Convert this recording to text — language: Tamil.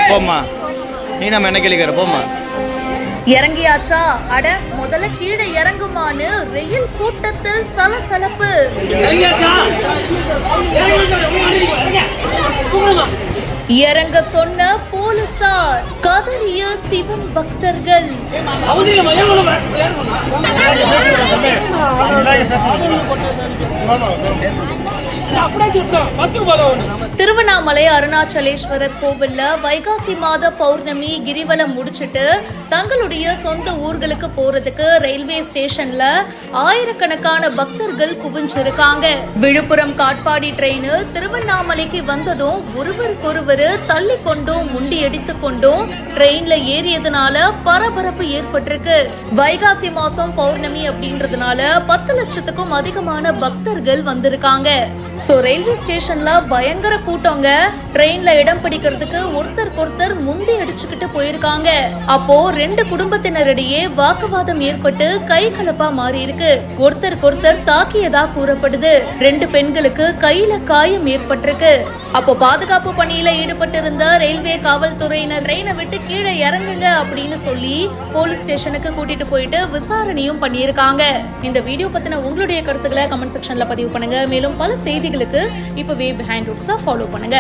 போம்மா, நீ நம்ம என்ன கேள்விக்கிற போம்மா. இறங்கியாச்சா? அட முதல்ல கீழே இறங்குமான்னு ரயில் கூட்டத்தில் சலசலப்பு. இறங்க சொன்ன போலீசார், கதறிய சிவன் பக்தர்கள். திருவண்ணாமலை அருணாச்சலேஸ்வரர் கோவில்ல வைகாசி மாத பௌர்ணமி கிரிவலம் முடிச்சிட்டு தங்களுடைய சொந்த ஊர்களுக்கு போறதுக்கு ரயில்வே ஸ்டேஷன்ல ஆயிரக்கணக்கான பக்தர்கள் குவிஞ்சிருக்காங்க. விழுப்புரம் காட்பாடி ட்ரெயின் திருவண்ணாமலைக்கு வந்ததும் ஒருவருக்கொருவர் தள்ளி கொண்டும் முண்டி அடித்துக் கொண்டும் ட்ரெயின்ல ஏறியதுனால பரபரப்பு ஏற்பட்டிருக்கு. வைகாசி மாசம் பௌர்ணமி அப்படின்றதுனால 10 லட்சத்துக்கும் அதிகமான பக்தர்கள் வந்திருக்காங்க. ரயில்வே ஸ்டேஷன்ல பயங்கர கூட்டங்க. ட்ரெயின்ல இடம் பிடிக்கிறதுக்கு ஒருத்தர் முந்தி அடிச்சுக்கிட்டு போயிருக்காங்க. அப்போ 2 குடும்பத்தினரிடையே வாக்குவாதம் ஏற்பட்டு கை கலப்பா மாறி இருக்கு. ஒருத்தர் தாக்கியதா கூறப்படுது. 2 பெண்களுக்கு கையில காயம் ஏற்பட்டிருக்கு. அப்போ பாதுகாப்பு பணியில ஈடுபட்டு இருந்த ரயில்வே காவல்துறையினர் ட்ரெயினை விட்டு கீழே இறங்குங்க அப்படின்னு சொல்லி போலீஸ் ஸ்டேஷனுக்கு கூட்டிட்டு போயிட்டு விசாரணையும் பண்ணியிருக்காங்க. இந்த வீடியோ பத்தின உங்களுடைய கருத்துக்களை கமெண்ட் செக்ஷன்ல பதிவு பண்ணுங்க. மேலும் பல செய்திகளுக்கு இப்பவே பிஹைண்ட் ரூட்ஸை ஃபாலோ பண்ணுங்க.